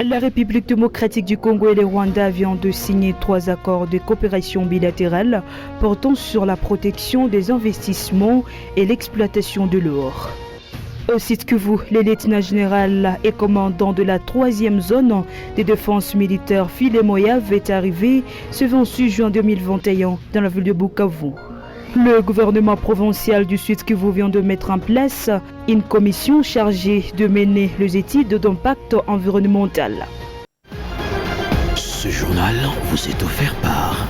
La République démocratique du Congo et le Rwanda viennent de signer 3 accords de coopération bilatérale portant sur la protection des investissements et l'exploitation de l'or. Au site Kivu, le lieutenant-général et commandant de la 3e zone de défense militaire Philé Moyav est arrivé ce 26 juin 2021 dans la ville de Bukavu. Le gouvernement provincial du Sud Kivu vient de mettre en place une commission chargée de mener les études d'impact environnemental. Ce journal vous est offert par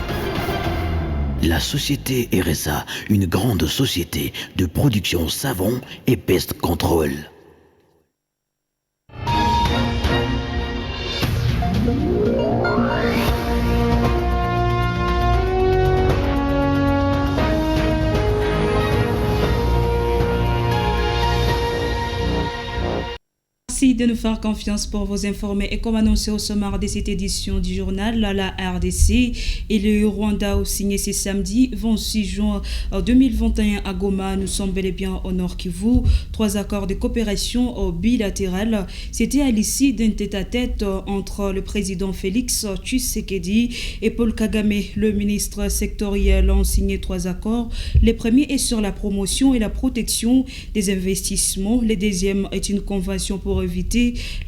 la société RSA, une grande société de production savon et pest control. Merci de nous faire confiance pour vous informer. Et comme annoncé au sommaire de cette édition du journal, la RDC et le Rwanda ont signé ce samedi 26 juin 2021 à Goma. Nous sommes bel et bien au Nord Kivu. 3 accords de coopération bilatérale. C'était à l'issue d'un tête-à-tête entre le président Félix Tshisekedi et Paul Kagame. Le ministre sectoriel ont signé 3 accords. Le premier est sur la promotion et la protection des investissements. Le deuxième est une convention pour éviter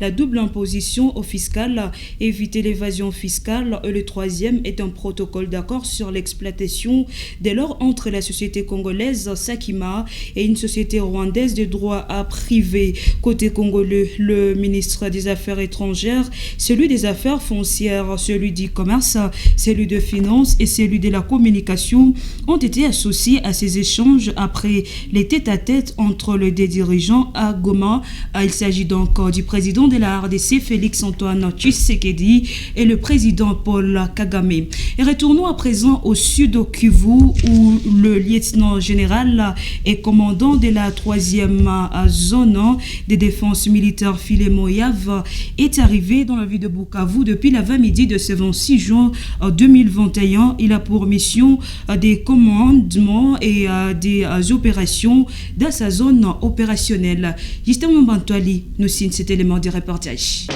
la double imposition fiscale, éviter l'évasion fiscale. Et le troisième est un protocole d'accord sur l'exploitation de l'or entre la société congolaise Sakima et une société rwandaise de droit privé. Côté congolais, le ministre des Affaires étrangères, celui des Affaires foncières, celui du commerce, celui de finances et celui de la communication ont été associés à ces échanges après les tête-à-tête entre les deux dirigeants à Goma. Il s'agit donc du président de la RDC, Félix-Antoine Tshisekedi, et le président Paul Kagame. Et retournons à présent au sud au Kivu, où le lieutenant-général et commandant de la 3e zone de défense militaire Philé Moyav est arrivé dans la ville de Bukavu depuis l'avant-midi de ce 26 juin 2021. Il a pour mission des commandements et des opérations dans sa zone opérationnelle. Justement, Bantouali nous signe cet élément du reportage.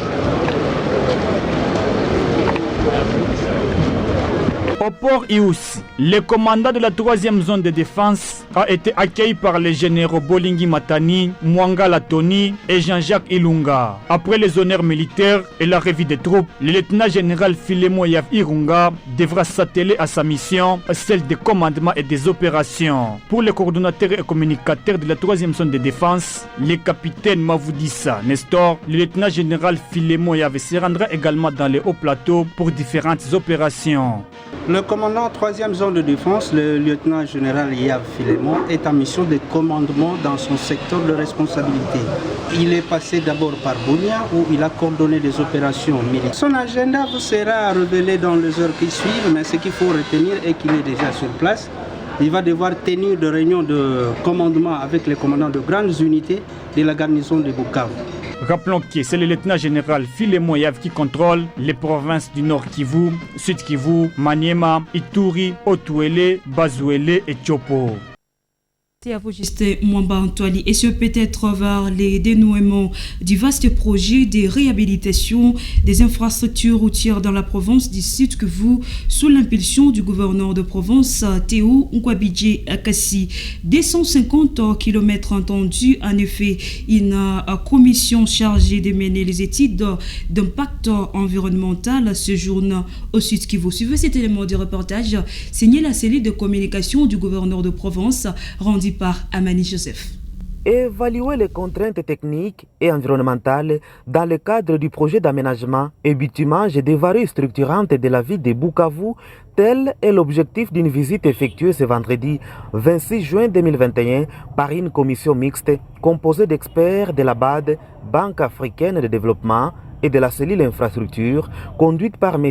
Au port Ious, le commandant de la 3e zone de défense a été accueilli par les généraux Bolingi Matani, Mwanga Latoni et Jean-Jacques Ilunga. Après les honneurs militaires et la revue des troupes, le lieutenant-général Philé Moyav Irunga devra s'atteler à sa mission, celle des commandements et des opérations. Pour les coordonnateurs et communicateurs de la 3e zone de défense, le capitaine Mavoudissa Nestor, le lieutenant-général Philé Moyav se rendra également dans les hauts plateaux pour différentes opérations. Le commandant 3e zone de défense, le lieutenant-général Yav Philémon, est en mission de commandement dans son secteur de responsabilité. Il est passé d'abord par Bunia où il a coordonné des opérations militaires. Son agenda vous sera révélé dans les heures qui suivent, mais ce qu'il faut retenir est qu'il est déjà sur place. Il va devoir tenir des réunions de commandement avec les commandants de grandes unités de la garnison de Bukavu. Rappelons que c'est le lieutenant-général Philé Moyav qui contrôle les provinces du Nord Kivu, Sud Kivu, Maniema, Ituri, Otuele, Bazuele et Tchopo. C'est à vous, Justin Mwamba Antoine, et ce peut-être vers les dénouements du vaste projet de réhabilitation des infrastructures routières dans la province du Sud Kivu sous l'impulsion du gouverneur de province Théo Ngwabidje Akassi. 250 km entendus, en effet, une commission chargée de mener les études d'impact environnemental séjourne au Sud Kivu. Suivez cet élément de reportage signé la cellule de communication du gouverneur de province rendu par Amani Joseph. Évaluer les contraintes techniques et environnementales dans le cadre du projet d'aménagement et bitumage des varies structurantes de la ville de Bukavu, tel est l'objectif d'une visite effectuée ce vendredi 26 juin 2021 par une commission mixte composée d'experts de la BAD, Banque africaine de développement, et de la cellule infrastructure, conduite par M.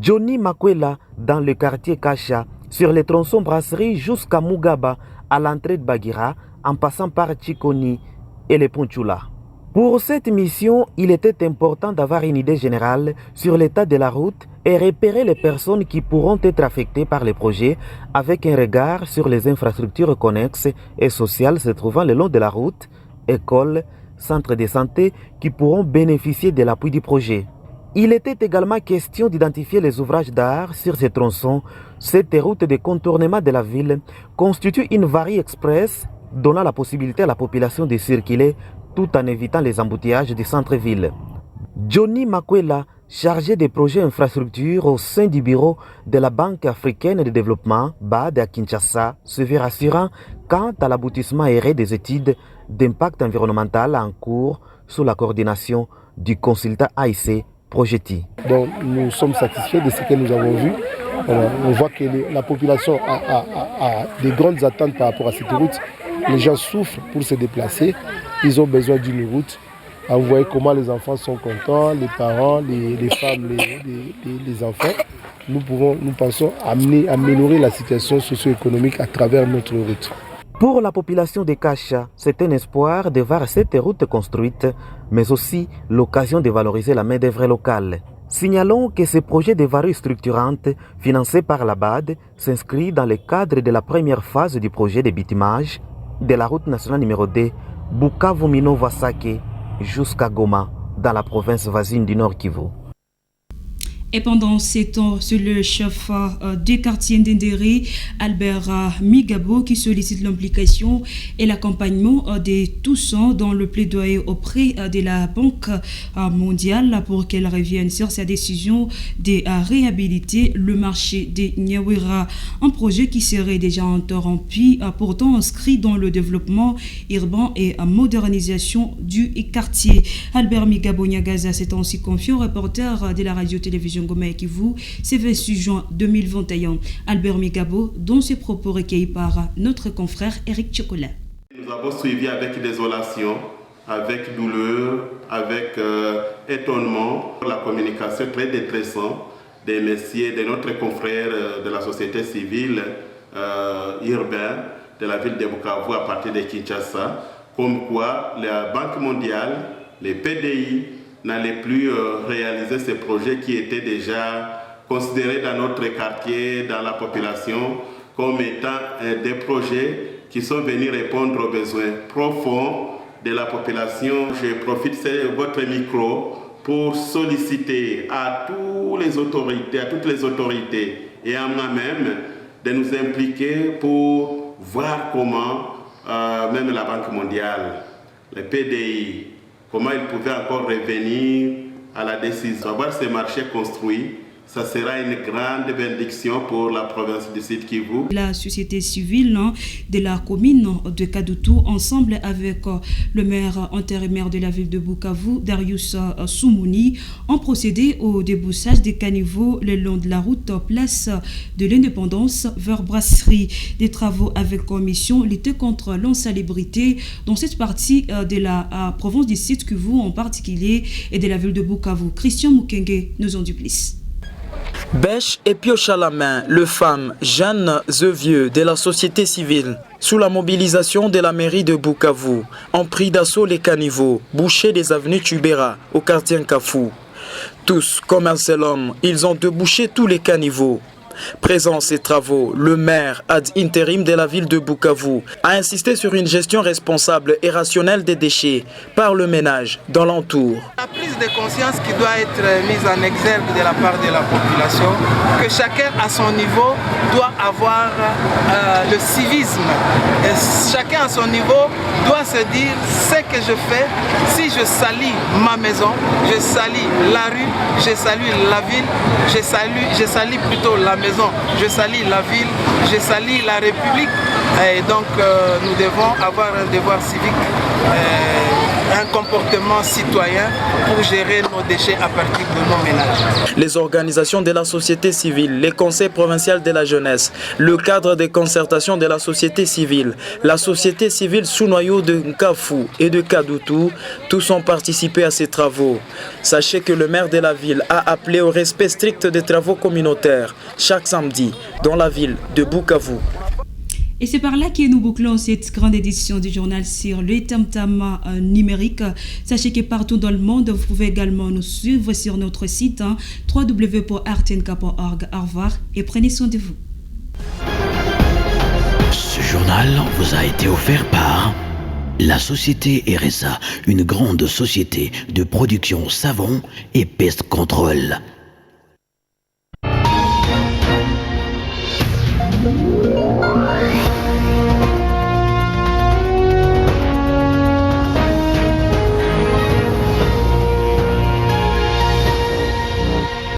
Johnny Makwela dans le quartier Kasha, sur les tronçons brasserie jusqu'à Mugaba, à l'entrée de Bagira, en passant par Chikoni et les Ponchula. Pour cette mission, il était important d'avoir une idée générale sur l'état de la route et repérer les personnes qui pourront être affectées par les projets avec un regard sur les infrastructures connexes et sociales se trouvant le long de la route, écoles, centres de santé qui pourront bénéficier de l'appui du projet. Il était également question d'identifier les ouvrages d'art sur ces tronçons. Cette route de contournement de la ville constitue une varie express donnant la possibilité à la population de circuler tout en évitant les embouteillages du centre-ville. Johnny Makwela, chargé des projets infrastructures au sein du bureau de la Banque africaine de développement, BAD à Kinshasa, se veut rassurant quant à l'aboutissement aéré des études d'impact environnemental en cours sous la coordination du consultant AIC Projetti. Donc nous sommes satisfaits de ce que nous avons vu. On voit que la population a des grandes attentes par rapport à cette route. Les gens souffrent pour se déplacer. Ils ont besoin d'une route. Vous voyez comment les enfants sont contents, les parents, les femmes, les enfants. Nous pensons améliorer la situation socio-économique à travers notre route. Pour la population de Kasha, c'est un espoir de voir cette route construite, mais aussi l'occasion de valoriser la main-d'œuvre locale. Signalons que ce projet de varies structurantes, financé par la BAD, s'inscrit dans le cadre de la première phase du projet de bitumage de la route nationale numéro 2, Bukavu-Minova-Sake, jusqu'à Goma, dans la province voisine du Nord Kivu. Et pendant ces temps, c'est le chef du quartier Ndendere, Albert Migabo, qui sollicite l'implication et l'accompagnement de tous dans le plaidoyer auprès de la Banque mondiale pour qu'elle revienne sur sa décision de réhabiliter le marché de Nyawera, un projet qui serait déjà interrompu, pourtant inscrit dans le développement urbain et modernisation du quartier. Albert Migabo Nyagaza s'est ainsi confié au reporter de la radio-télévision Goma Kivu, c'est 26 juin 2021. Albert Migabo, dont ses propos recueillis par notre confrère Eric Chocolat. Nous avons suivi avec désolation, avec douleur, avec étonnement la communication très détressante des messieurs, de notre confrère de la société civile urbaine de la ville de Bukavu à partir de Kinshasa, comme quoi la Banque mondiale, les PDI, n'allait plus réaliser ces projets qui étaient déjà considérés dans notre quartier, dans la population, comme étant des projets qui sont venus répondre aux besoins profonds de la population. Je profite de votre micro pour solliciter à toutes les autorités et à moi-même de nous impliquer pour voir comment même la Banque mondiale, les PDI, comment ils pouvaient encore revenir à la décision. Avoir ces marchés construits, ça sera une grande bénédiction pour la province du Sud Kivu. La société civile de la commune de Kadutu, ensemble avec le maire intérimaire de la ville de Bukavu, Darius Soumouni, ont procédé au déboussage des caniveaux le long de la route place de l'Indépendance vers Brasserie. Des travaux avec commission lutter contre l'insalubrité dans cette partie de la province du Sud Kivu en particulier et de la ville de Bukavu. Christian Mukenge nous en dit plus. Bêche et pioche à la main, le femmes, jeunes et vieux de la société civile, sous la mobilisation de la mairie de Bukavu, ont pris d'assaut les caniveaux, bouchés des avenues Tubera au quartier Nkafou. Tous, comme un seul homme, ils ont débouché tous les caniveaux. Présent à ces travaux, le maire ad intérim de la ville de Bukavu a insisté sur une gestion responsable et rationnelle des déchets par le ménage dans l'entour. La prise de conscience qui doit être mise en exergue de la part de la population, que chacun à son niveau doit avoir le civisme. Et chacun à son niveau doit se dire ce que je fais, si je salis ma maison, je salis la rue, je salue la ville, je salis plutôt la maison, je salis la ville, je salis la République. Et donc nous devons avoir un devoir civique, un comportement citoyen pour gérer nos déchets à partir de nos ménages. Les organisations de la société civile, les conseils provinciaux de la jeunesse, le cadre de concertation de la société civile sous noyau de Nkafu et de Kadutu, tous ont participé à ces travaux. Sachez que le maire de la ville a appelé au respect strict des travaux communautaires chaque samedi dans la ville de Bukavu. Et c'est par là que nous bouclons cette grande édition du journal sur le tam-tam numérique. Sachez que partout dans le monde, vous pouvez également nous suivre sur notre site www.rtnk.org. Au revoir et prenez soin de vous. Ce journal vous a été offert par la société RSA, une grande société de production savon et pest control.